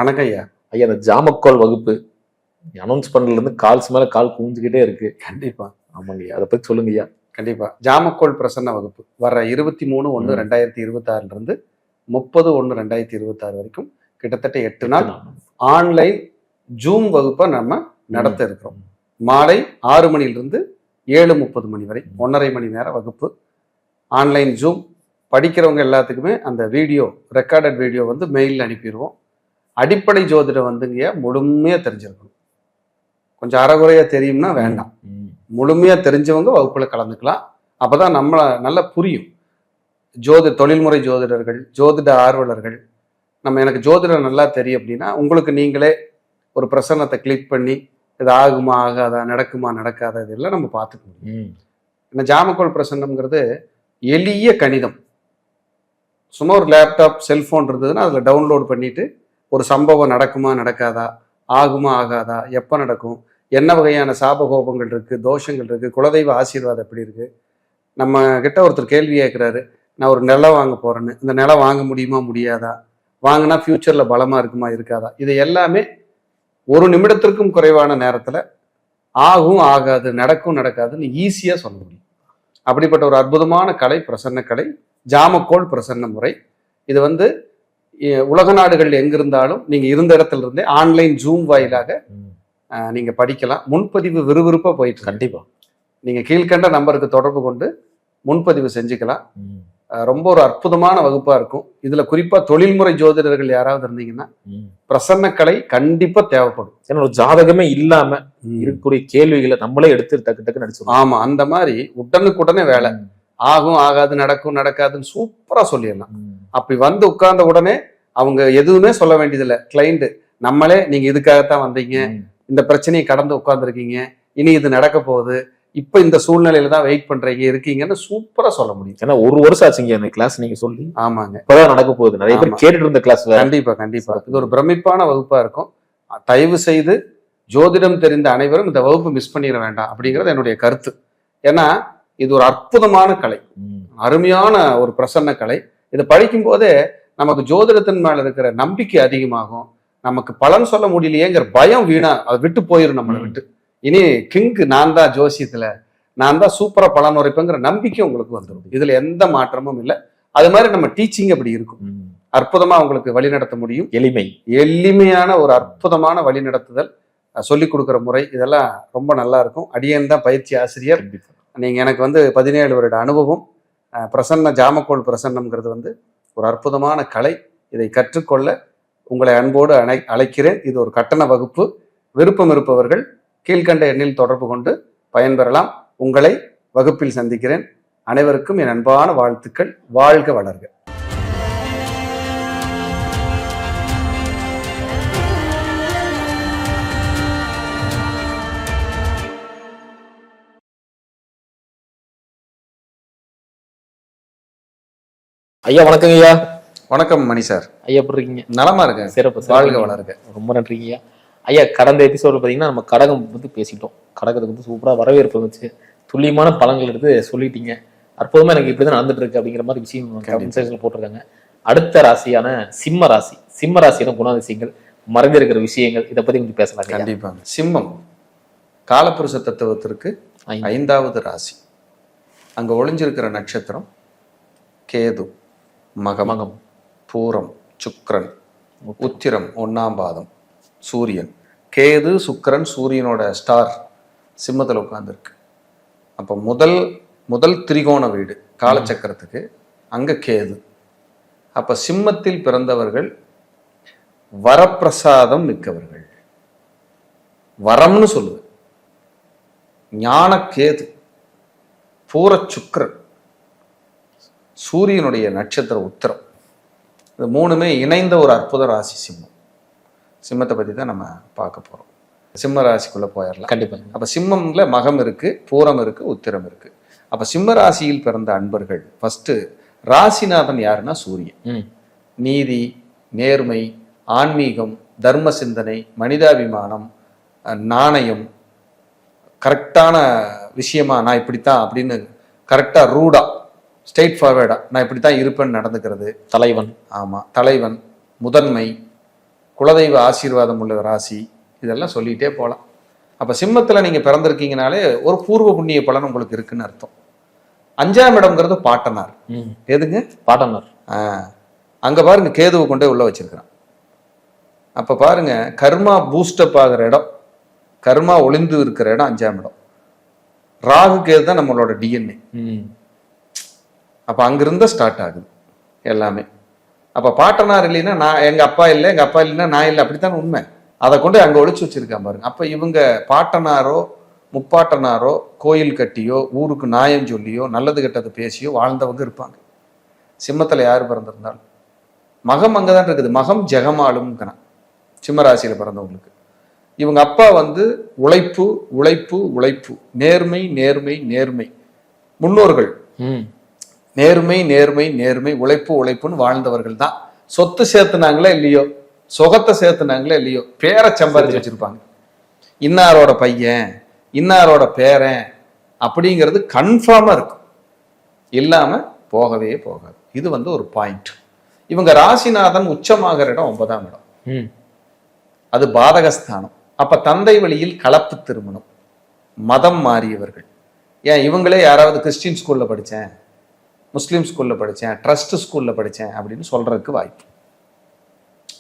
வணக்கம் ஐயா. ஐயா, அந்த ஜாமக்கோல் வகுப்பு அனௌன்ஸ் பண்ணல இருந்து கால்ஸ் மேல கால் குவிஞ்சுக்கிட்டே இருக்கு. கண்டிப்பா. ஆமாங்க ஐயா, அதை பத்தி சொல்லுங்க ஐயா. கண்டிப்பா. ஜாமக்கோல் பிரசன்ன வகுப்பு வர 23/1/2026 இருந்து 30/1/2026 வரைக்கும் கிட்டத்தட்ட 8 நாள் ஆன்லைன் ஜூம் வகுப்பை நம்ம நடத்த இருக்கிறோம். மாலை 6 மணிலிருந்து 7:30 மணி வரை 1.5 மணி நேர வகுப்பு. ஆன்லைன் ஜூம் படிக்கிறவங்க எல்லாத்துக்குமே அந்த வீடியோ, ரெக்கார்டட் வீடியோ வந்து மெயிலில் அனுப்பிடுவோம். அடிப்படை ஜோதிடம் வந்துங்க முழுமையா தெரிஞ்சிருக்கணும். கொஞ்சம் அறகுறையா தெரியும்னா வேண்டாம். முழுமையா தெரிஞ்சவங்க வகுப்புல கலந்துக்கலாம். அப்பதான் நம்மள நல்லா புரியும். தொழில்முறை ஜோதிடர்கள், ஜோதிட ஆர்வலர்கள், எனக்கு ஜோதிடம் நல்லா தெரியும் அப்படின்னா உங்களுக்கு நீங்களே ஒரு பிரசன்னத்தை கிளிக் பண்ணி இது ஆகுமா ஆகாதா, நடக்குமா நடக்காதா, இதெல்லாம் நம்ம பார்த்துக்க முடியும். இந்த ஜாமக்கோல் பிரசன்னம்ங்கிறது எளிய கணிதம். சும்மா ஒரு லேப்டாப், செல்போன் இருந்ததுன்னா அதில் டவுன்லோட் பண்ணிட்டு ஒரு சம்பவம் நடக்குமா நடக்காதா, ஆகுமா ஆகாதா, எப்போ நடக்கும், என்ன வகையான சாபகோபங்கள் இருக்குது, தோஷங்கள் இருக்குது, குலதெய்வ ஆசீர்வாதம் எப்படி இருக்குது. நம்ம கிட்ட ஒருத்தர் கேள்வி கேட்குறாரு, நான் ஒரு நிலம் வாங்க போகிறேன்னு, இந்த நிலம் வாங்க முடியுமா முடியாதா, வாங்கினா ஃப்யூச்சரில் பலமாக இருக்குமா இருக்காதா, இது எல்லாமே ஒரு நிமிடத்திற்கும் குறைவான நேரத்தில் ஆகும் ஆகாது, நடக்கும் நடக்காதுன்னு ஈஸியாக சொல்ல முடியும். அப்படிப்பட்ட ஒரு அற்புதமான கலை பிரசன்ன கலை ஜாமக்கோல் பிரசன்ன முறை. இது வந்து உலக நாடுகள் எங்கிருந்தாலும் நீங்க இருந்த இடத்துல இருந்தே ஆன்லைன் ஜூம் வாயிலாக நீங்க படிக்கலாம். முன்பதிவு விறுவிறுப்பா போயிட்டு கண்டிப்பா நீங்க கீழ்கண்ட நம்பருக்கு தொடர்பு கொண்டு முன்பதிவு செஞ்சுக்கலாம். ரொம்ப ஒரு அற்புதமான வகுப்பா இருக்கும். இதுல குறிப்பா தொழில்முறை ஜோதிடர்கள் யாராவது இருந்தீங்கன்னா பிரசன்ன கலை கண்டிப்பா தேவைப்படும். ஏன்னா ஒரு ஜாதகமே இல்லாம இருக்கக்கூடிய கேள்விகளை நம்மளே எடுத்து டக்கு டக்கு நடிச்சோம். ஆமா, அந்த மாதிரி உடனுக்குடனே வேலை ஆகும் ஆகாது, நடக்கும் நடக்காதுன்னு சூப்பரா சொல்லிடலாம். அப்படி வந்து உட்கார்ந்த உடனே அவங்க எதுவுமே சொல்ல வேண்டியதில்லை. கிளைண்ட் நம்மளே நீங்க இதுக்காகத்தான் வந்தீங்க, இந்த பிரச்சனையை கடந்து உட்கார்ந்துருக்கீங்க, இனி இது நடக்க போகுது, இப்ப இந்த சூழ்நிலையில தான் வெயிட் பண்றீங்க இருக்கீங்கன்னு சூப்பரா சொல்ல முடியும். ஏன்னா ஒரு வருஷம் ஆச்சுங்க அந்த கிளாஸ் நீங்க சொல்லி. ஆமாங்க, இப்பதான் நடக்க போகுது. நிறைய பேர் கேட்டுட்டு இருந்த கிளாஸ். கண்டிப்பா கண்டிப்பா இது ஒரு பிரமிப்பான வகுப்பா இருக்கும். தயவு செய்து ஜோதிடம் தெரிந்த அனைவரும் இந்த வகுப்பு மிஸ் பண்ணிட வேண்டாம் அப்படிங்கிறது என்னுடைய கருத்து. ஏன்னா இது ஒரு அற்புதமான கலை, அருமையான ஒரு பிரசன்ன கலை. இதை படிக்கும் போதே நமக்கு ஜோதிடத்தின் மேல இருக்கிற நம்பிக்கை அதிகமாகும். நமக்கு பலன் சொல்ல முடியலையேங்கிற பயம் வீணா அதை விட்டு போயிடும். நம்மளை விட்டு இனி கிங்கு நான் தான், ஜோசியத்துல நான் தான் சூப்பரா பலன் உரைப்பேங்கிற நம்பிக்கை உங்களுக்கு வந்துடும். இதுல எந்த மாற்றமும் இல்லை. அது மாதிரி நம்ம டீச்சிங் அப்படி இருக்கும். அற்புதமா உங்களுக்கு வழி நடத்த முடியும். எளிமையான ஒரு அற்புதமான வழி நடத்துதல், சொல்லிக் கொடுக்குற முறை, இதெல்லாம் ரொம்ப நல்லா இருக்கும். அடியேன் தான் பயிற்சி ஆசிரியர். நீங்க எனக்கு வந்து 17 வருட அனுபவம். பிரசன்ன ஜாமக்கோல் பிரசன்னம்ங்கிறது வந்து ஒரு அற்புதமான கலை. இதை கற்றுக்கொள்ள உங்களை அன்போடு அழைக்கிறேன். இது ஒரு கட்டண வகுப்பு. விருப்பம் இருப்பவர்கள் கீழ்கண்ட எண்ணில் தொடர்பு கொண்டு பயன்பெறலாம். உங்களை வகுப்பில் சந்திக்கிறேன். அனைவருக்கும் என் அன்பான வாழ்த்துக்கள். வாழ்க வளர்க. ஐயா வணக்கங்க ஐயா. வணக்கம் மணி சார். ஐயா எப்படி இருக்கீங்க? நலமா இருக்கேன். சிறப்பு. வாழ்க வளர்க. ரொம்ப நன்றிங்க ஐயா. ஐயா, கடந்த எபிசோடு பார்த்தீங்கன்னா நம்ம கடகம் பற்றி பேசிட்டோம். கடகத்துக்கு வந்து சூப்பராக வரவேற்பு இருந்துச்சு. துல்லியமான பலன்கள் எடுத்து சொல்லிட்டீங்க. அற்புதமாக எனக்கு இப்படி தான் நடந்துட்டு இருக்கு அப்படிங்கிற மாதிரி விஷயம் போட்டிருக்காங்க. அடுத்த ராசியான சிம்ம ராசி. சிம்ம ராசியான குணாதிசயங்கள், மறைந்திருக்கிற விஷயங்கள், இதை பற்றி கொஞ்சம் பேசலாம். கண்டிப்பாங்க. சிம்மம் காலபுருஷ தத்துவத்திற்கு 5வது ராசி. அங்க ஒளிஞ்சிருக்கிற நட்சத்திரம் கேது, மகம், பூரம், சுக்கிரன், உத்திரம் 1ஆம் பாதம், சூரியன். கேது சுக்கிரன் சூரியனோட ஸ்டார் சிம்மத்தில் உட்கார்ந்துருக்கு. அப்போ முதல் திரிகோண வீடு காலச்சக்கரத்துக்கு அங்க கேது. அப்ப சிம்மத்தில் பிறந்தவர்கள் வரப்பிரசாதம் மிக்கவர்கள். வரம்னு சொல்லுது. ஞான கேது, பூர சுக்கிரன், சூரியனுடைய நட்சத்திரம் உத்திரம். இது 3மே இணைந்த ஒரு அற்புத ராசி சிம்மம். சிம்மத்தை பற்றி தான் நம்ம பார்க்க போகிறோம். சிம்ம ராசிக்குள்ளே போயிடலாம். கண்டிப்பாக. அப்போ சிம்மம்ல மகம் இருக்குது, பூரம் இருக்குது, உத்திரம் இருக்குது. அப்போ சிம்ம ராசியில் பிறந்த அன்பர்கள் ஃபஸ்ட்டு ராசிநாதன் யாருன்னா சூரியன். நீதி, நேர்மை, ஆன்மீகம், தர்ம சிந்தனை, மனிதாபிமானம், நாணயம், கரெக்டான விஷயமா நான் இப்படித்தான் அப்படின்னு கரெக்டாக ரூடா ஸ்ட்ரெயிட் ஃபார்வேர்டா நான் இப்படித்தான் இருப்பேன்னு நடந்துக்கிறது. தலைவன். ஆமாம், தலைவன், முதன்மை, குலதெய்வ ஆசீர்வாதம் உள்ள ராசி, இதெல்லாம் சொல்லிகிட்டே போகலாம். அப்போ சிம்மத்தில் நீங்கள் பிறந்திருக்கீங்கனாலே ஒரு பூர்வ புண்ணிய பலன் உங்களுக்கு இருக்குன்னு அர்த்தம். 5ஆம் இடம்ங்கிறது பாட்டனார். எதுங்க? பாட்டனார். அங்கே பாருங்க, கேதுவை கொண்டே உள்ள வச்சிருக்கிறான். அப்போ பாருங்க, கர்மா பூஸ்டப் ஆகிற இடம், கர்மா ஒளிந்து இருக்கிற இடம் 5ஆம் இடம். ராகு கேது தான் நம்மளோட டிஎன்ஏ. அப்போ அங்கிருந்த ஸ்டார்ட் ஆகுது எல்லாமே. அப்போ பாட்டனார் இல்லைன்னா நான், எங்கள் அப்பா இல்லை, எங்கள் அப்பா இல்லைன்னா நான் இல்லை, அப்படித்தான் உண்மை. அதை கொண்டு அங்கே ஒழிச்சு வச்சிருக்கான் பாருங்க. அப்போ இவங்க பாட்டனாரோ முப்பாட்டனாரோ கோயில் கட்டியோ ஊருக்கு நியாயம் சொல்லியோ நல்லது கெட்டது பேசியோ வாழ்ந்தவங்க இருப்பாங்க. சிம்மத்தில் யார் பிறந்திருந்தாலும் மகம் அங்கே தான் இருக்குது. மகம் ஜெகமாலும்ங்கிறான் சிம்மராசியில் பிறந்தவங்களுக்கு. இவங்க அப்பா வந்து உழைப்பு உழைப்பு உழைப்பு, நேர்மை நேர்மை நேர்மை, முன்னோர்கள் நேர்மை நேர்மை நேர்மை, உழைப்பு உழைப்புன்னு வாழ்ந்தவர்கள் தான். சொத்து சேர்த்துனாங்களே இல்லையோ, சொகத்தை சேர்த்துனாங்களே இல்லையோ, பேரை சம்பாதிச்சு வச்சிருப்பாங்க. இன்னாரோட பையன், இன்னாரோட பேரன் அப்படிங்கிறது கன்ஃபார்மா இருக்கும், இல்லாம போகவே போகாது. இது வந்து ஒரு பாயிண்ட். இவங்க ராசிநாதன் உச்சமாகிற இடம் 9ஆம் இடம், அது பாதகஸ்தானம். அப்ப தந்தை வழியில் கலப்பு திருமணம், மதம் மாறியவர்கள். ஏன் இவங்களே யாராவது கிறிஸ்டின் ஸ்கூல்ல படித்தேன், முஸ்லீம் ஸ்கூல்ல படித்தேன், ட்ரஸ்ட் ஸ்கூல்ல படித்தேன் அப்படின்னு சொல்றதுக்கு வாய்ப்பு.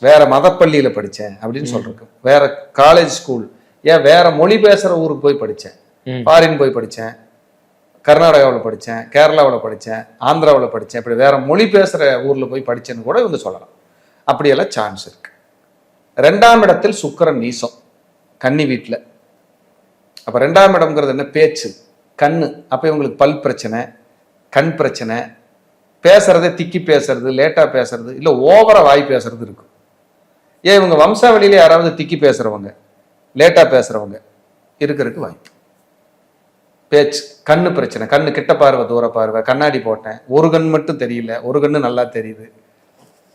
வேற மதப்பள்ளியில படித்தேன் அப்படின்னு சொல்றதுக்கு, வேற காலேஜ் ஸ்கூல், ஏன் வேற மொழி பேசுற ஊருக்கு போய் படித்தேன், ஃபாரின் போய் படித்தேன், கர்நாடகாவில் படித்தேன், கேரளாவில் படித்தேன், ஆந்திராவில் படித்தேன், இப்படி வேற மொழி பேசுற ஊர்ல போய் படிச்சேன்னு கூட இவங்க சொல்லலாம். அப்படியெல்லாம் சான்ஸ் இருக்கு. 2ஆம் இடத்தில் சுக்கிரன் நீசம் கன்னி வீட்டில். அப்ப 2ஆம் இடம்ங்கிறது என்ன? பேச்சு, கண்ணு. அப்ப இவங்களுக்கு பல் பிரச்சனை, கண் பிரச்சனை, பேசுறதே திக்கி பேசுறது, லேட்டா பேசுறது, இல்ல ஓவரா வாய் பேசுறது இருக்கும். ஏன் இவங்க வம்சாவளியில யாராவது திக்கி பேசுறவங்க, லேட்டா பேசுறவங்க இருக்கிறதுக்கு வாய்ப்பு. பேச்சு, கண்ணு பிரச்சனை, கண்ணு கிட்ட பார்வை, தூர பார்வை, கண்ணாடி போட்டேன், ஒரு கண் மட்டும் தெரியல, ஒரு கண்ணு நல்லா தெரியுது.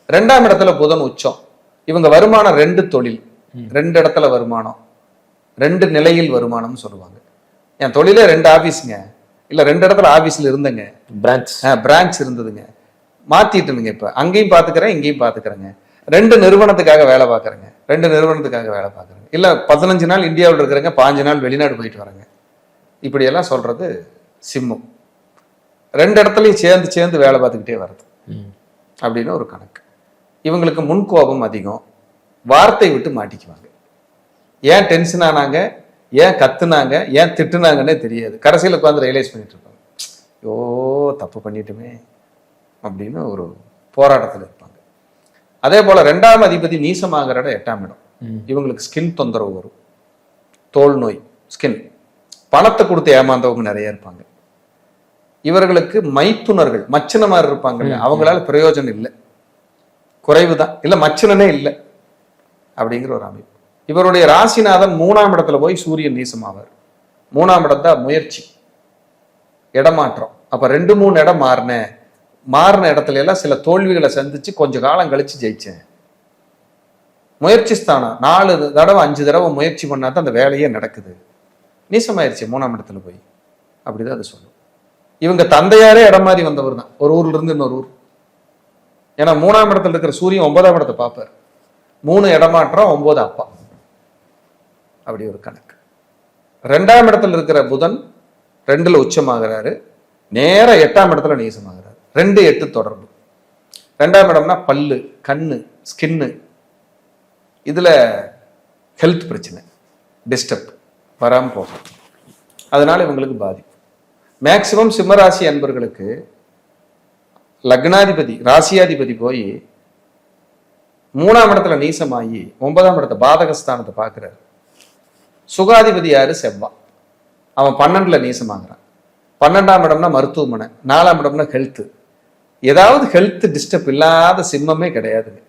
2ஆம் இடத்துல புதன் உச்சம். இவங்க வருமானம் 2 தொழில், 2 இடத்துல வருமானம், 2 நிலையில் வருமானம்னு சொல்லுவாங்க. என் தொழிலே 2 ஆபீஸுங்க, இல்ல 2 இடத்துல ஆபீஸ்ல இருந்தேங்க, பிரான்ச் இருந்ததுங்க, மாத்திட்டுனுங்க. இப்ப அங்கேயும் பாத்துக்கிறேன், இங்கேயும் பாத்துக்கிறேங்க. 2 நிறுவனத்துக்காக வேலை பார்க்கறேங்க, 2 நிறுவனத்துக்காக வேலை பார்க்கறேங்க. இல்ல 15 நாள் இந்தியாவில் இருக்கிறேங்க, 5 நாள் வெளிநாடு போயிட்டு வரேங்க. இப்படியெல்லாம் சொல்றது சிம்மம். 2 இடத்துலையும் சேர்ந்து வேலை பார்த்துக்கிட்டே வருது அப்படின்னு ஒரு கணக்கு. இவங்களுக்கு முன்கோபம் அதிகம், வார்த்தை விட்டு மாட்டிக்குவாங்க. ஏன் டென்ஷன் ஆனாங்க, ஏன் கத்துனாங்க, ஏன் திட்டுனாங்கன்னே தெரியாது. கடைசியில் உட்காந்து ரியலைஸ் பண்ணிட்டு இருப்பாங்க, ஓ தப்பு பண்ணிட்டுமே அப்படின்னு ஒரு போராட்டத்தில் இருப்பாங்க. அதே போல 2ஆம் அதிபதி நீசமாகிற இடம் 8ஆம் இடம். இவங்களுக்கு ஸ்கின் தொந்தரவு வரும், தோல் நோய், ஸ்கின். பணத்தை கொடுத்து ஏமாந்தவங்க நிறைய இருப்பாங்க. இவர்களுக்கு மைத்துனர்கள் மச்சின மாதிரி இருப்பாங்கல்ல, அவங்களால பிரயோஜனம் இல்லை, குறைவுதான், இல்ல மச்சினனே இல்லை அப்படிங்கிற ஒரு அமைப்பு. இவருடைய ராசிநாதன் 3ஆம் இடத்துல போய் சூரியன் நீசமாவார். 3ஆம் இடம் தான் முயற்சி, இடமாற்றம். அப்ப 2-3 இடம் மாறின இடத்துல எல்லாம் சில தோல்விகளை சந்திச்சு கொஞ்ச காலம் கழிச்சு ஜெயிச்சேன். முயற்சி ஸ்தானம் 4 தடவை 5 தடவை முயற்சி பண்ணாதான் அந்த வேலையே நடக்குது. நீசமாயிருச்சு 3ஆம் இடத்துல போய், அப்படிதான் அது சொல்லும். இவங்க தந்தையாரே இடம் மாறி வந்தவர் தான், ஒரு ஊர்ல இருந்து இன்னொரு ஊர். ஏன்னா 3ஆம் இடத்துல இருக்கிற சூரியன் 9ஆம் இடத்தை பார்ப்பார். 3 இடமாற்றம், 9 அப்பா, அப்படி ஒரு கணக்கு. 2ஆம் இடத்துல இருக்கிற புதன் 2ல உச்சமாகிறாரு, நேர 8ஆம் இடத்துல நீசமாகிறாரு. 2-8 தொடர்பு. 2ஆம் இடம்னா பல்லு, கண்ணு, ஸ்கின்னு, இதுல ஹெல்த் பிரச்சனை, டிஸ்டர்ப் வராம போகும். அதனால இவங்களுக்கு பாதிப்பு. மேக்சிமம் சிம்மராசி அன்பர்களுக்கு லக்னாதிபதி ராசியாதிபதி போய் 3ஆம் இடத்துல நீசமாகி 9ஆம் இடத்தை பாதகஸ்தானத்தை பார்க்கிறாரு. சுகாதிபதி யாரு? செவ்வாய். அவன் 12ல நீசமாகறான். 12ஆம் இடம்னா மருத்துவமனை, 4ஆம் இடம்னா ஹெல்த். ஏதாவது ஹெல்த் டிஸ்டர்ப் இல்லாத சிம்மமே கிடையாதுங்க.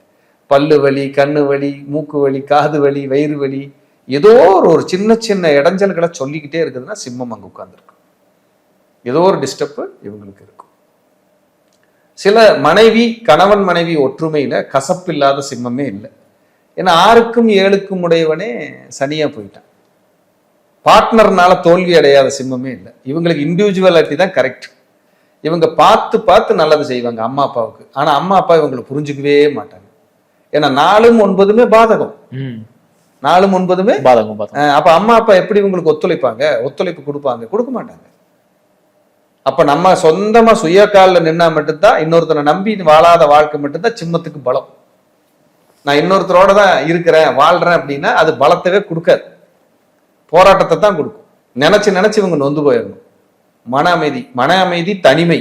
பல்லு வலி, கண்ணு வலி, மூக்கு வலி, காது வலி, வயிறு வலி, ஏதோ ஒரு சின்ன சின்ன இடைஞ்சல்களை சொல்லிக்கிட்டே இருக்குதுன்னா சிம்மம் அங்க உட்கார்ந்துருக்கு. ஏதோ ஒரு டிஸ்டர்ப் இவங்களுக்கு இருக்கும். சில கணவன் மனைவி ஒற்றுமையில கசப்பில்லாத சிம்மமே இல்லை. ஏன்னா 6க்கும் 7க்கும் உடையவனே சனியா போயிட்டான். பார்ட்னர்னால தோல்வி அடையாத சிம்மமே இல்லை. இவங்களுக்கு இண்டிவிஜுவலிட்டி தான் கரெக்ட். இவங்க பார்த்து நல்லது செய்வாங்க அம்மா அப்பாவுக்கு. ஆனா அம்மா அப்பா இவங்களை புரிஞ்சுக்கவே மாட்டாங்க. ஏன்னா 4ம் 9மே பாதகம். 4ம் 9மே பாதகம். அப்ப அம்மா அப்பா எப்படி உங்களுக்கு ஒத்துழைப்பு கொடுப்பாங்க? கொடுக்க மாட்டாங்க. அப்ப நம்ம சொந்தமா சுய காலில் நின்னா மட்டும்தான், இன்னொருத்தனை நம்பி வாழாத வாழ்க்கை மட்டும்தான் சிம்மத்துக்கு பலம். நான் இன்னொருத்தரோட தான் இருக்கிறேன் வாழ்றேன் அப்படின்னா அது பலத்தவே கொடுக்காது, போராட்டத்தை தான் கொடுக்கும். நினைச்சு இவங்க நொந்து போயிடணும். மன அமைதி தனிமை,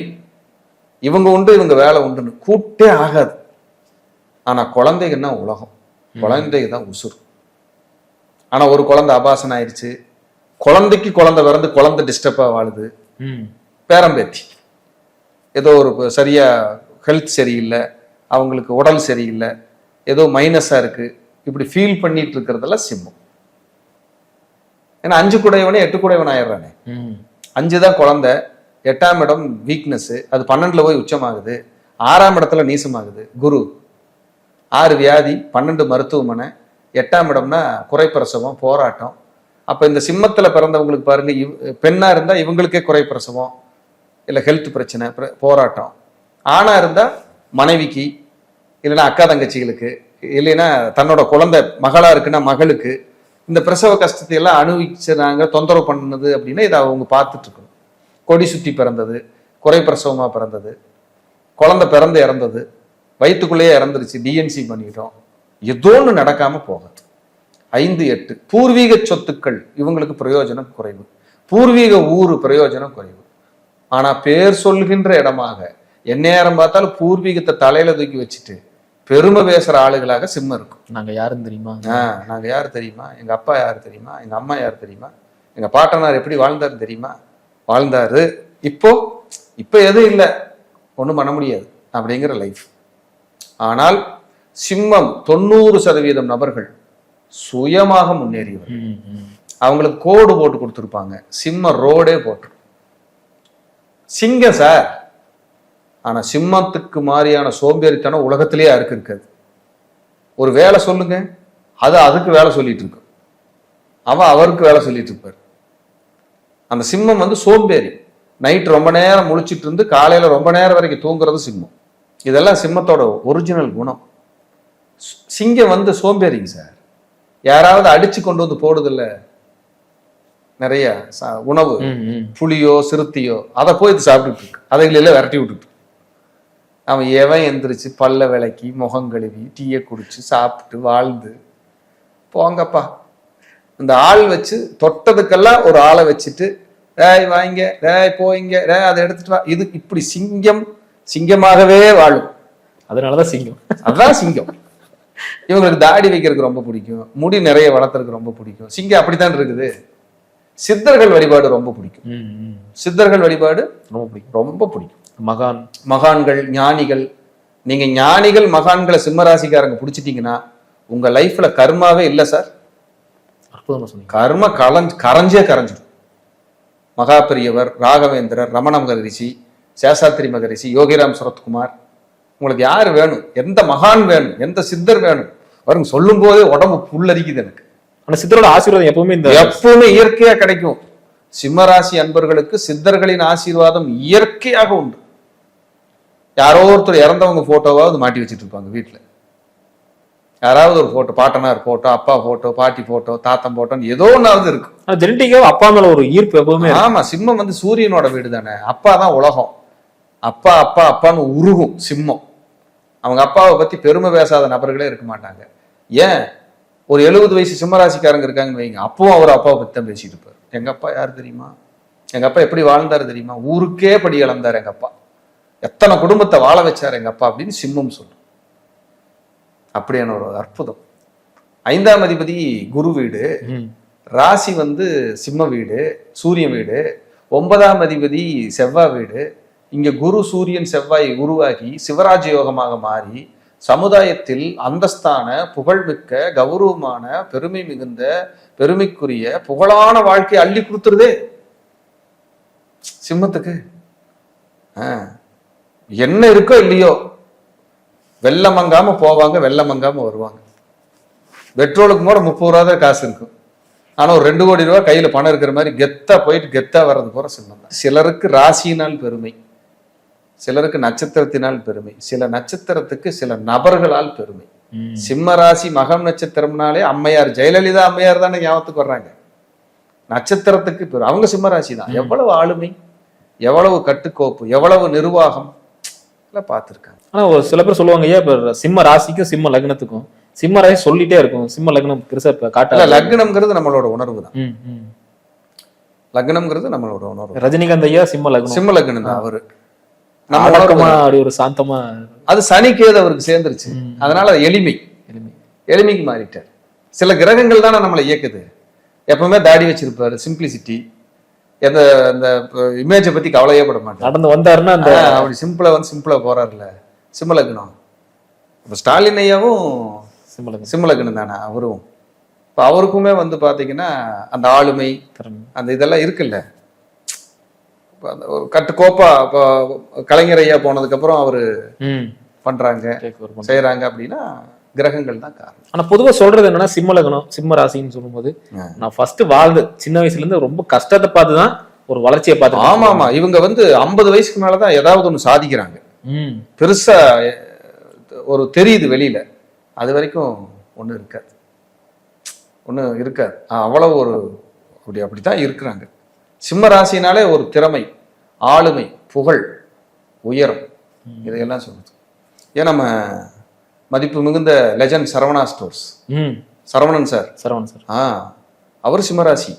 இவங்க உண்டு இவங்க வேலை உண்டுன்னு கூட்டே ஆகாது. ஆனா குழந்தைங்கன்னா உலகம், குழந்தைங்க தான் உசுறு. ஆனா ஒரு குழந்தை அபாசன் ஆயிடுச்சு, குழந்தைக்கு குழந்தை பிறந்து குழந்தை டிஸ்டர்பா வாழுது, பேரம்பேத்தி ஏதோ ஒரு சரியா ஹெல்த் சரியில்லை, அவங்களுக்கு உடல் சரியில்லை, ஏதோ மைனஸா இருக்கு, இப்படி ஃபீல் பண்ணிட்டு இருக்கிறதெல்லாம் சிம்மம். ஏன்னா 5 குடையவனே 8 குடையவன் ஆயிடுறானே. 5 தான் குழந்தை, 8ஆம் இடம் வீக்னஸ், அது 12ல போய் உச்சமாகுது, 6ஆம் இடத்துல நீசமாகுது குரு, 6 வியாதி, 12 மருத்துவமனை, 8ஆம் இடம்னா குறைப்பிரசவம், போராட்டம். அப்ப இந்த சிம்மத்துல பிறந்தவங்களுக்கு பாருங்க, பெண்ணா இருந்தா இவங்களுக்கே குறைப்பிரசவம் இல்லை ஹெல்த் பிரச்சனை, போராட்டம். ஆணா இருந்தா மனைவிக்கு, இல்லைன்னா அக்கா தங்கச்சிகளுக்கு, இல்லைன்னா தன்னோட குழந்தை மகளா இருக்குன்னா மகளுக்கு இந்த பிரசவ கஷ்டத்தை எல்லாம் அனுபவிச்சுறாங்க, தொந்தரவு பண்ணது அப்படின்னா இதை அவங்க பார்த்துட்டு இருக்கணும். கொடி சுற்றி பிறந்தது, குறைப்பிரசவமா பிறந்தது, குழந்தை பிறந்து இறந்தது, வயிற்றுக்குள்ளேயே இறந்துருச்சு, டிஎன்சி பண்ணிட்டோம், ஏதோ ஒன்று நடக்காம போகாது. 5, 8 பூர்வீக சொத்துக்கள் இவங்களுக்கு பிரயோஜனம் குறைவு, பூர்வீக ஊரு பிரயோஜனம் குறைவு. ஆனா பேர் சொல்கின்ற இடமாக எந்நேரம் பார்த்தாலும் பூர்வீகத்தை தலையில தூக்கி வச்சுட்டு பெருமை பேசுற ஆளுகளாக சிம்மம் இருக்கும். நாங்க யாருன்னு தெரியுமா, நாங்க யாரு தெரியுமா, எங்க அப்பா யாரு தெரியுமா, எங்க அம்மா யாரு தெரியுமா, எங்க பாட்டனார் எப்படி வாழ்ந்தாரு தெரியுமா, வாழ்ந்தாரு, இப்போ எதுவும் இல்லை, ஒன்றும் பண்ண முடியாது அப்படிங்கிற லைஃப். ஆனால் சிம்மம் 90% நபர்கள் சுயமாக முன்னேறியவர். அவங்களுக்கு கோடு போட்டு கொடுத்துருப்பாங்க, சிம்ம ரோடே போட்டு. சிங்கம் சார், ஆனா சிம்மத்துக்கு மாதிரியான சோம்பேறித்தனம் உலகத்திலேயே யாருக்கு இருக்காது. ஒரு வேலை சொல்லுங்க, அதுக்கு வேலை சொல்லிட்டு இருக்கு, அவருக்கு வேலை சொல்லிட்டு இருப்பார். அந்த சிம்மம் சோம்பேறி, நைட் ரொம்ப நேரம் முழிச்சிட்டு இருந்து காலையில ரொம்ப நேரம் வரைக்கும் தூங்குறது சிம்மம். இதெல்லாம் சிம்மத்தோட ஒரிஜினல் குணம். சிங்கம் சோம்பேறிங்க சார், யாராவது அடிச்சு கொண்டு வந்து போடுதில்ல நிறைய உணவு, புலியோ சிறுத்தையோ, அதை போய் இது சாப்பிட்டுட்டு இருக்கு, அதைகளெல்லாம் விரட்டி விட்டுட்டு. அவன் எவன் எந்திரிச்சு பல்ல விளக்கி முகம் கழுவி டீயை குடிச்சு சாப்பிட்டு வாழ்ந்து போங்கப்பா. இந்த ஆள் வச்சு தொட்டதுக்கெல்லாம் ஒரு ஆளை வச்சுட்டு டேய் வாங்க, டேய் போயிங்க, அதை எடுத்துட்டு வா, இது இப்படி சிங்கமாகவே வாழும். அதனாலதான் சிங்கம், அதுதான் சிங்கம். இவங்களுக்கு தாடி வைக்கிறதுக்கு ரொம்ப பிடிக்கும், முடி நிறைய வளர்த்துறதுக்கு ரொம்ப பிடிக்கும். சிங்கம் அப்படித்தான் இருக்குது. சித்தர்கள் வழிபாடு ரொம்ப பிடிக்கும், சித்தர்கள் வழிபாடு ரொம்ப பிடிக்கும். மகான்கள், ஞானிகள். நீங்க ஞானிகள் மகான்களை சிம்மராசிக்காரங்க பிடிச்சிட்டீங்கன்னா உங்க லைஃப்ல கர்மாவே இல்லை சார். கர்ம கரைஞ்சிடும். மகாபெரியவர், ராகவேந்திரர், ரமண மகரிஷி, சேஷாத்திரி மகரிஷி, யோகிராம் சரத்குமார், உங்களுக்கு யாரு வேணும், எந்த மகான் வேணும், எந்த சித்தர் வேணும் வருங்க, சொல்லும் போதே உடம்பு புல்லரிக்குது எனக்கு. ஆனா சித்தரோட ஆசீர்வாதம் எப்பவுமே இயற்கையா கிடைக்கும். சிம்மராசி அன்பர்களுக்கு சித்தர்களின் ஆசீர்வாதம் இயற்கையாக உண்டு. யாரோ ஒருத்தர் இறந்தவங்க போட்டோவாவது மாட்டி வச்சுட்டு இருப்பாங்க வீட்டுல. யாராவது ஒரு போட்டோ, பாட்டனார் போட்டோ, அப்பா போட்டோ, பாட்டி போட்டோ, தாத்தன் போட்டோன்னு ஏதோ ஒன்னாவது இருக்கும். ஜெனடிக்காக அப்பா மேல ஒரு ஈர்ப்பு எப்பவுமே. ஆமா, சிம்மம் சூரியனோட வீடு தானே, அப்பா தான் உலகம். அப்பா அப்பா அப்பான்னு உருகும் சிம்மம். அவங்க அப்பாவை பத்தி பெருமை பேசாத நபர்களே இருக்க மாட்டாங்க. ஏன், ஒரு 70 வயசு சிம்மராசிக்காரங்க இருக்காங்கன்னு வைங்க, அப்பவும் அவர் அப்பாவை பத்தி தான் பேசிட்டு இருப்பாரு. எங்க அப்பா யாரு தெரியுமா, எங்க அப்பா எப்படி வாழ்ந்தாரு தெரியுமா, ஊருக்கே படி இழந்தாரு எங்க அப்பா, எத்தனை குடும்பத்தை வாழ வச்சாரு எங்க அப்பா அப்படின்னு சிம்மம் சொல்லும். அப்படியான ஒரு அற்புதம். 5ஆம் அதிபதி குரு வீடு, ராசி சிம்ம வீடு, சூரியன் வீடு. 9ஆம் அதிபதி செவ்வாய் வீடு. இங்க குரு சூரியன் செவ்வாய் உருவாகி சிவராஜ யோகமாக மாறி சமுதாயத்தில் அந்தஸ்தான, புகழ்மிக்க, கௌரவமான, பெருமை மிகுந்த, பெருமைக்குரிய, புகழான வாழ்க்கையை அள்ளி கொடுத்துருதே சிம்மத்துக்கு. என்ன இருக்கோ இல்லையோ வெள்ளமங்காம போவாங்க, வெள்ளமங்காம வருவாங்க. பெட்ரோலுக்கு கூட 30 ரூபா தான் காசு இருக்கும். ஆனா ஒரு 2 கோடி ரூபாய் கையில பணம் இருக்கிற மாதிரி கெத்தா போயிட்டு கெத்தா வர்றது போற சிம்மம் தான். சிலருக்கு ராசியினால் பெருமை, சிலருக்கு நட்சத்திரத்தினால் பெருமை, சில நட்சத்திரத்துக்கு சில நபர்களால் பெருமை. சிம்ம ராசி மகம் நட்சத்திரம்னாலே அம்மையார் ஜெயலலிதா அம்மையார் தானே ஞாபகத்துக்கு வர்றாங்க. நட்சத்திரத்துக்கு பேர் அவங்க சிம்ம ராசி தான். எவ்வளவு ஆளுமை, எவ்வளவு கட்டுக்கோப்பு, எவ்வளவு நிர்வாகம் பார்த்துருக்காங்க. ஆனா ஒரு சில பேர் சொல்லுவாங்க, ஐயா இப்ப சிம்ம ராசிக்கும் சிம்ம லக்னத்துக்கும், சிம்ம ராசி சொல்லிட்டே இருக்கும், சிம்ம லக்னம் பெருசா காட்டல. லக்னம்ங்கிறது நம்மளோட உணர்வு தான். லக்னம்ங்கிறது நம்மளோட உணர்வு. ரஜினிகாந்த் ஐயா சிம்ம லக்னம், சிம்ம லக்னம் தான் அவரு. நம்ம வழக்கமா அப்படி ஒரு சாந்தமா, அது சனிக்கேது அவருக்கு சேர்ந்துருச்சு, அதனால எளிமைக்கு மாறிட்டார். சில கிரகங்கள் தானே நம்மளை இயக்குது. எப்பவுமே தாடி வச்சிருப்பாரு, சிம்பிளிசிட்டி, எந்த இந்த இமேஜை பத்தி கவலையே பட மாட்டார். நடந்து வந்தாருன்னா அந்த அப்படி சிம்பிளா போறாருல, சிம்ம லக்னம். இப்ப ஸ்டாலின் ஐயாவும் சிம்ம லக்னம் தானே அவரும். இப்ப அவருக்குமே பாத்தீங்கன்னா அந்த ஆளுமை, அந்த இதெல்லாம் இருக்குல்ல. கட்டுக்கோப்பா இப்போ கலைஞர் ஐயா போனதுக்கு அப்புறம் அவரு பண்றாங்க செய்யறாங்க அப்படின்னா கிரகங்கள் தான் காரணம். ஆனா பொதுவா சொல்றது என்னன்னா, சிம்ம லக்னம் சிம்ம ராசின்னு சொல்லும்போது நான் ஃபர்ஸ்ட் வாழ்ந்து சின்ன வயசுல இருந்து ரொம்ப கஷ்டத்தை பார்த்துதான் ஒரு வளர்ச்சியை பார்த்து. ஆமா இவங்க 50 வயசுக்கு மேலதான் ஏதாவது ஒண்ணு சாதிக்கிறாங்க, பெருசா ஒரு தெரியுது வெளியில. அது வரைக்கும் ஒண்ணு இருக்காது. அவ்வளவு ஒரு அப்படித்தான் இருக்கிறாங்க. சிம்ம ராசினாலே ஒரு திறமை, ஆளுமை, புகழ், உயரம், இதையெல்லாம் சொல்லுது. ஏன் நம்ம மதிப்பு மிகுந்த legend Saravana stores, Saravanan sir அவர் சிம்மராசி.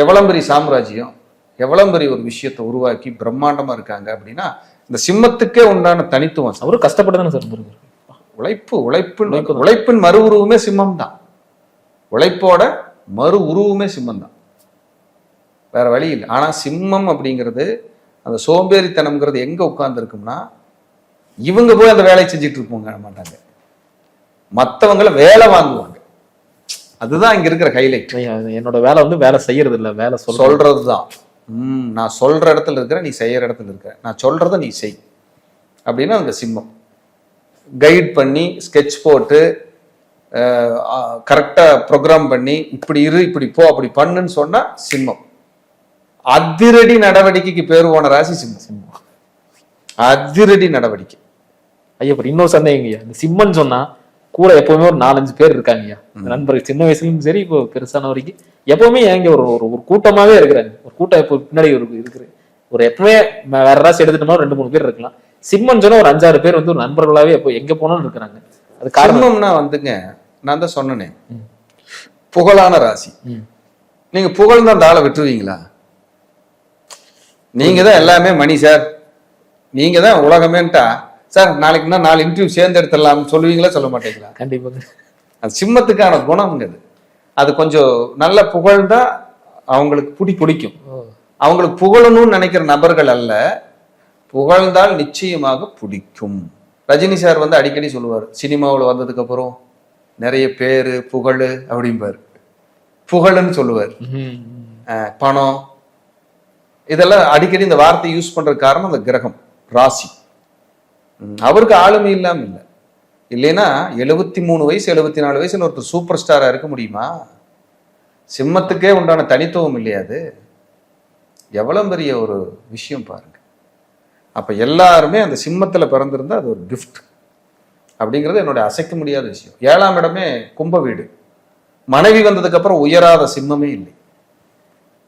எவ்வளவு பெரிய சாம்ராஜ்யம், எவ்வளவு பெரிய ஒரு விஷயத்தை உருவாக்கி பிரம்மாண்டமா இருக்காங்க அப்படின்னா இந்த சிம்மத்துக்கே உண்டான தனித்துவம். அவரும் கஷ்டப்பட்டு தானே சார். உழைப்பின் மறு உருவமே சிம்மம் தான். உழைப்போட மறு உருவமே சிம்மம் தான், வேற வழி இல்லை. ஆனா சிம்மம் அப்படிங்கிறது, அந்த சோம்பேறித்தனம்ங்கிறது எங்க உட்கார்ந்து இருக்கும்னா, இவங்க போய் அந்த வேலையை செஞ்சுட்டு இருப்போங்க மாட்டாங்க, மற்றவங்களை வேலை வாங்குவாங்க. அதுதான் இங்க இருக்கிற ஹைலைட். என்னோட வேலை வேலை செய்யறது இல்லை, வேலை சொல்றதுதான். நான் சொல்ற இடத்துல இருக்கிற, நீ செய்யற இடத்துல இருக்கிற, நான் சொல்றத நீ செய் அப்படின்னா அங்க சிம்மம். கைட் பண்ணி ஸ்கெட்ச் போட்டு கரெக்டா ப்ரோக்ராம் பண்ணி இப்படி இரு, இப்படி போ, அப்படி பண்ணுன்னு சொன்னா சிம்மம். அதிரடி நடவடிக்கைக்கு பேர் போன ராசி சிம்மம். அதிரடி நடவடிக்கை. ஐயா இன்னொரு சந்தேகங்கய்யா, இந்த சிம்மன் சொன்னா கூட எப்பவுமே ஒரு 4-5 பேர் இருக்காங்கய்யா நண்பர்கள். சின்ன வயசுலயும் சரி, இப்போ பெருசான வரைக்கும் எப்பவுமே எங்க ஒரு கூட்டமாவே இருக்கிறாங்க. ஒரு கூட்டம் இப்போ பின்னாடி இருக்குது. ஒரு எப்பவுமே வேற ராசி எடுத்துட்டோம்னா 2-3 பேர் இருக்கலாம். சிம்மன் சொன்னா ஒரு 5-6 பேர் ஒரு நண்பர்களாவே எப்போ எங்க போனாலும் இருக்கிறாங்க. அது காரணம்னா நான் தான் சொன்னேனே, புகழான ராசி. நீங்க புகழ்ந்து அந்த ஆளை விட்டுருவீங்களா? நீங்க தான் எல்லாமே மணி சார், நீங்க தான் உலகமேன்ட்டா சார், நாளைக்குன்னா 4 இன்டர்வியூ சேர்ந்து எடுத்துடலாம்னு சொல்லுவீங்களா, சொல்ல மாட்டீங்களா? கண்டிப்பாக. அது சிம்மத்துக்கான குணம்ங்கிறது. அது கொஞ்சம் நல்ல புகழ்ந்தா அவங்களுக்கு பிடிக்கும். அவங்களுக்கு புகழணும்னு நினைக்கிற நபர்கள் அல்ல, புகழ்ந்தால் நிச்சயமாக பிடிக்கும். ரஜினி சார் அடிக்கடி சொல்லுவார், சினிமாவில் வந்ததுக்கு அப்புறம் நிறைய பேரு புகழ் அப்படிம்பாரு. புகழுன்னு சொல்லுவார். பணம், இதெல்லாம் அடிக்கடி இந்த வார்த்தை யூஸ் பண்ற காரணம் அந்த கிரகம் ராசி. அவருக்கு ஆளுமை இல்லாம இல்லை. இல்லைன்னா 73 வயசு 74 வயசுல ஒருத்தர் சூப்பர் ஸ்டாரா இருக்க முடியுமா? சிம்மத்துக்கே உண்டான தனித்துவம் இல்லையாது. எவ்வளவு பெரிய ஒரு விஷயம் பாருங்க. அப்ப எல்லாருமே அந்த சிம்மத்துல பிறந்திருந்தா அது ஒரு கிஃப்ட் அப்படிங்கிறது என்னுடைய அசைக்க முடியாத விஷயம். 7ஆம் இடமே கும்ப வீடு. மனைவி வந்ததுக்கு அப்புறம் உயராத சிம்மமே இல்லை.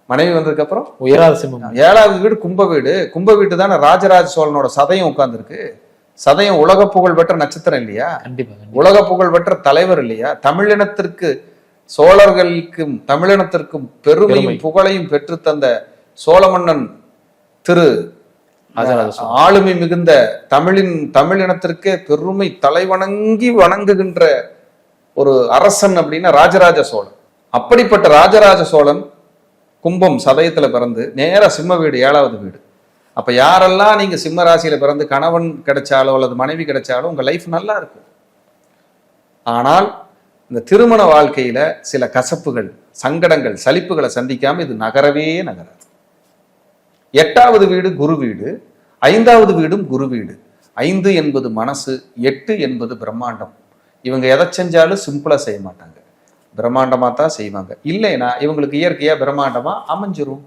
மனைவி வந்ததுக்கு அப்புறம் உயராத சிம்மம். 7வது வீடு கும்ப வீடு. கும்ப வீட்டு தானே ராஜராஜ சோழனோட சதயம் உட்கார்ந்துருக்கு. சதயம் உலக புகழ் பெற்ற நட்சத்திரம் இல்லையா? உலக புகழ் பெற்ற தலைவர் இல்லையா? தமிழினத்திற்கு, சோழர்களுக்கும் தமிழினத்திற்கும் பெருமையும் புகழையும் பெற்று தந்த சோழ மன்னன் திரு ஆளுமை மிகுந்த தமிழினத்திற்கே பெருமை தலைவணங்கி வணங்குகின்ற ஒரு அரசன் அப்படின்னா ராஜராஜ சோழன். அப்படிப்பட்ட ராஜராஜ சோழன் கும்பம் சதயத்துல பிறந்து நேரா சிம்ம வீடு 7வது வீடு. அப்ப யாரெல்லாம் நீங்க சிம்ம ராசியில பிறந்து கணவன் கிடைச்சாலோ அல்லது மனைவி கிடைச்சாலோ உங்க லைஃப் நல்லா இருக்கும். ஆனால் இந்த திருமண வாழ்க்கையில சில கசப்புகள், சங்கடங்கள், சலிப்புகளை சந்திக்காம இது நகரவே நகராது. 8வது வீடு குரு வீடு, 5வது வீடும் குரு வீடு. 5 என்பது மனசு, 8 என்பது பிரம்மாண்டம். இவங்க எதை செஞ்சாலும் சிம்பிளா செய்ய மாட்டாங்க, பிரம்மாண்டமா தான் செய்வாங்க. இல்லைன்னா இவங்களுக்கு இயற்கையா பிரம்மாண்டமா அமைஞ்சிரும்.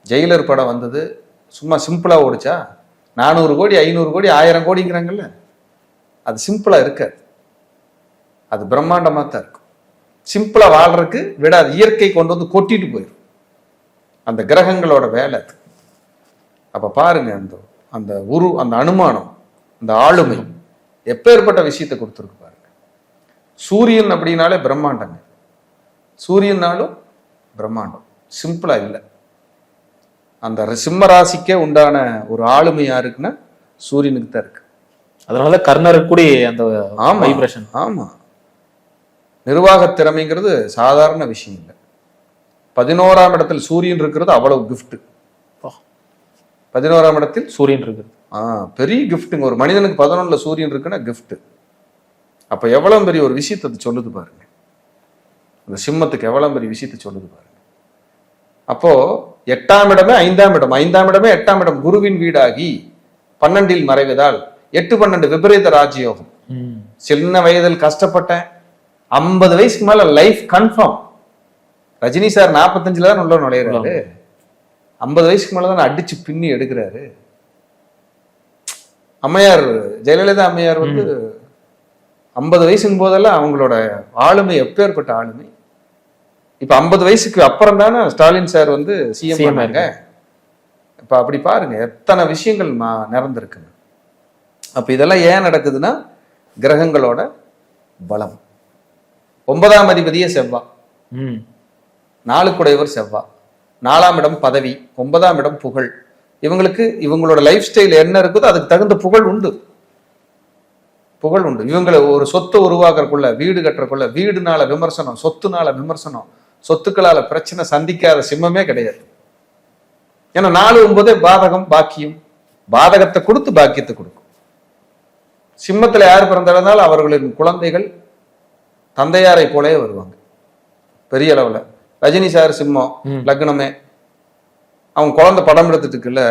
ஜெயிலர் படம் வந்தது, சும்மா சிம்பிளா ஓடிச்சா? 400 கோடி 500 கோடி 1000 கோடிங்கிறாங்கல்ல, அது சிம்பிளா இருக்காது, அது பிரம்மாண்டமா தான் இருக்கும். சிம்பிளா வாழ்றதுக்கு விடாது, இயற்கை கொண்டு வந்து கொட்டிட்டு போயிடும். அந்த கிரகங்களோட வேலை அது. அப்ப பாருங்க, அந்த அந்த அனுமானம், அந்த ஆளுமை எப்பேற்பட்ட விஷயத்தை கொடுத்துருக்கு பாருங்க. சூரியன் அப்படின்னாலே பிரம்மாண்டங்க, சூரியனாலும் பிரம்மாண்டம், சிம்பிளா இல்லை. அந்த சிம்ம ராசிக்கே உண்டான ஒரு ஆளுமை யாருக்குன்னா சூரியனுக்கு தான் இருக்கு. அதனால கர்ணருக்கு கூட அந்த வைப்ரேஷன். ஆமா, நிர்வாக திறமைங்கிறது சாதாரண விஷயம் இல்லை. 11ஆம் இடத்தில் சூரியன் இருக்கிறது அவ்வளவு கிஃப்ட். 11ஆம் இடத்தில் சூரியன் இருக்குது, பெரிய கிஃப்ட்டுங்க. ஒரு மனிதனுக்கு 11ல சூரியன் இருக்குன்னா கிஃப்ட். அப்ப எவ்வளவு பெரிய ஒரு விஷயத்தை சொல்லுது பாருங்க, அந்த சிம்மத்துக்கு எவ்வளவு பெரிய விஷயத்தை சொல்லுது பாருங்க. அப்போ 8ஆம் இடமே 5ஆம் இடம், 5ஆம் இடமே 8ஆம் இடம் குருவின் வீடாகி 12இல் மறைவதால் 8-12 விபரீத ராஜயோகம். சின்ன வயதில் கஷ்டப்பட்டேன், 50 வயசுக்கு மேல லைஃப் கன்ஃபார்ம். ரஜினி சார் 45ல தான் உள்ள நுழையிறாரு, 50 வயசுக்கு மேலதான் அடிச்சு பின்னி எடுக்கிறாரு. அம்மையார் ஜெயலலிதா அம்மையார் 50 வயசுக்கும் போதெல்லாம் அவங்களோட ஆளுமை எப்பேற்பட்ட ஆளுமை. இப்ப 50 வயசுக்கு அப்புறம் தானே ஸ்டாலின் சார் சிஎம் ஆனாங்க. இப்ப அப்படி பாருங்க எத்தனை விஷயங்கள் நிறந்திருக்குங்க. அப்ப இதெல்லாம் ஏன் நடக்குதுன்னா கிரகங்களோட பலம். 9ஆம் அதிபதியே செவ்வா, 4 குடையவர் செவ்வா, 4ஆம் இடம் பதவி, 9ஆம் இடம் புகழ். இவங்களுக்கு இவங்களோட லைஃப் ஸ்டைல் என்ன இருக்குதோ அதுக்கு தகுந்த புகழ் உண்டு, புகழ் உண்டு. இவங்களை ஒரு சொத்தை உருவாக்குறக்குள்ள, வீடு கட்டுறக்குள்ள, வீடுனால விமர்சனம், சொத்துனால விமர்சனம், சொத்துக்களால பிரச்சனை சந்திக்காத சிம்மமே கிடையாது. ஏன்னா 4-9 பாதகம், பாக்கியம். பாதகத்தை கொடுத்து பாக்கியத்தை கொடுக்கும். சிம்மத்துல யார் பிறந்திருந்தாலும் அவர்களின் குழந்தைகள் தந்தையாரை போலே வருவாங்க பெரிய அளவுல. ரஜினி சார் சிம்மம் லக்னமே, அவங்க குழந்தை படம் எடுத்துட்டு இருக்குல்ல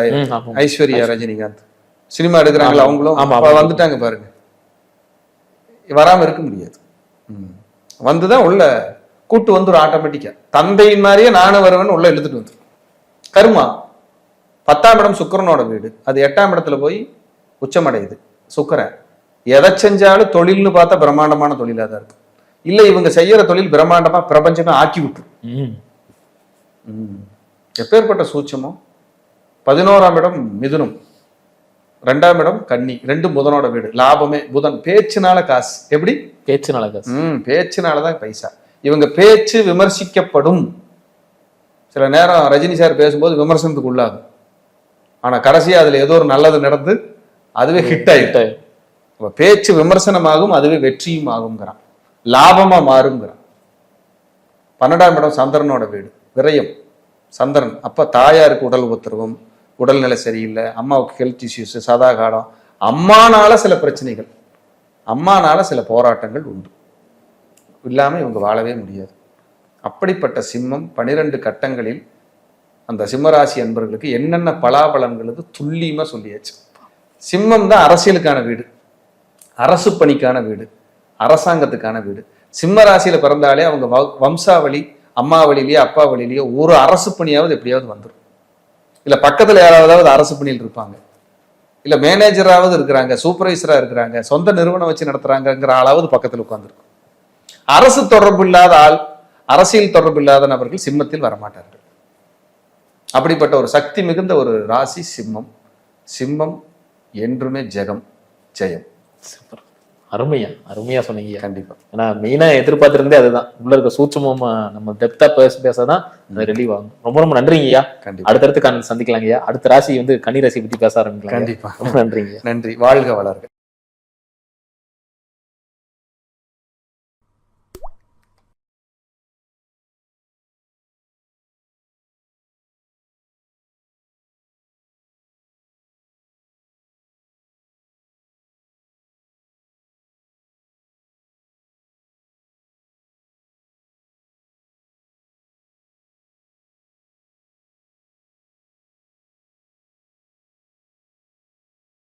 ஐஸ்வர்யா ரஜினிகாந்த், சினிமா எடுக்கிறாங்களா அவங்களும் வந்துட்டாங்க பாருங்க. வராம இருக்க முடியாது, வந்துதான் உள்ள கூட்டு வந்துடும் ஆட்டோமேட்டிக்கா. தந்தையின் மாதிரியே நானும் வருவேன்னு உள்ள இழுத்துட்டு வந்து கருமா. 10ஆம் இடம் சுக்கிரனோட வீடு, அது 8ஆம் இடத்துல போய் உச்சமடையுது சுக்கிரன். எதை செஞ்சாலும் தொழில்னு பார்த்தா பிரம்மாண்டமான தொழிலா தான் இருக்கு. இல்ல இவங்க செய்யற தொழில் பிரம்மாண்டமா பிரபஞ்சமே ஆக்கி விட்டுரும். எப்பேற்பட்ட சூட்சமோ. 11ஆம் இடம் மிதுனம், 2ஆம் இடம் கன்னி, 2 புதனோட வீடு. லாபமே புதன், பேச்சுனால காசு. எப்படி பேச்சுனால காசு? பேச்சுனாலதான் பைசா. இவங்க பேச்சு விமர்சிக்கப்படும். சில நேரம் ரஜினி சார் பேசும்போது விமர்சனத்துக்கு உள்ளாகும், ஆனா கடைசியா அதுல ஏதோ ஒரு நல்லது நடந்து அதுவே ஹிட் ஆயிட்டு. பேச்சு விமர்சனமாகும், அதுவே வெற்றியும் ஆகுங்கிறான், லாபமா மாறுங்கிறான். 12ஆம் இடம் சந்திரனோட வீடு, விரயம் சந்திரன். அப்ப தாயாருக்கு உடல் உத்தரவும், உடல்நிலை சரியில்லை, அம்மாவுக்கு ஹெல்த் இஷ்யூஸ், சதாகாலம், அம்மானால சில பிரச்சனைகள், அம்மானால சில போராட்டங்கள் உண்டு. இல்லாம இவங்க வாழவே முடியாது. அப்படிப்பட்ட சிம்மம் 12 கட்டங்களில் அந்த சிம்மராசி அன்பர்களுக்கு என்னென்ன பலாபலன்களுக்கு துல்லியமா சொல்லியாச்சு. சிம்மம் தான் அரசியலுக்கான வீடு, அரசு பணிக்கான வீடு, அரசாங்கத்துக்கான வீடு. சிம்ம ராசியில பிறந்தாலே அவங்க வம்சாவளி, அம்மா வழியிலேயோ அப்பா வழியிலேயோ ஒரு அரசு பணியாவது எப்படியாவது வந்துடும். இல்ல பக்கத்துல யாராவது அரசு பணியில் இருப்பாங்க, இல்ல மேனேஜராவது இருக்கிறாங்க, சூப்பர்வைசரா இருக்கிறாங்க, சொந்த நிறுவனம் வச்சு நடத்துறாங்கிற ஆளாவது பக்கத்துல உட்கார்ந்துருக்கும். அரசு தொடர்பு இல்லாத ஆள், அரசியல் தொடர்பு இல்லாத நபர்கள் சிம்மத்தில் வரமாட்டார்கள். அப்படிப்பட்ட ஒரு சக்தி மிகுந்த ஒரு ராசி சிம்மம். சிம்மம் என்றுமே ஜெகம், ஜெயம். சூப்பர், அருமையா அருமையா சொன்னீங்க. கண்டிப்பா. ஏன்னா மெயினா எதிர்பார்த்திருந்தே அதுதான், உள்ள இருக்க சூட்சமும் நம்ம டெப்தா பேசதான் அது ரிலீவ் ஆகும். ரொம்ப ரொம்ப நன்றிங்கய்யா. அடுத்தடுத்து சந்திக்கலாங்கய்யா. அடுத்த ராசி கன்னி ராசி பத்தி பேச ஆரம்பிக்கலாம். கண்டிப்பா. ரொம்ப நன்றிங்க. நன்றி, வாழ்க வளர்க.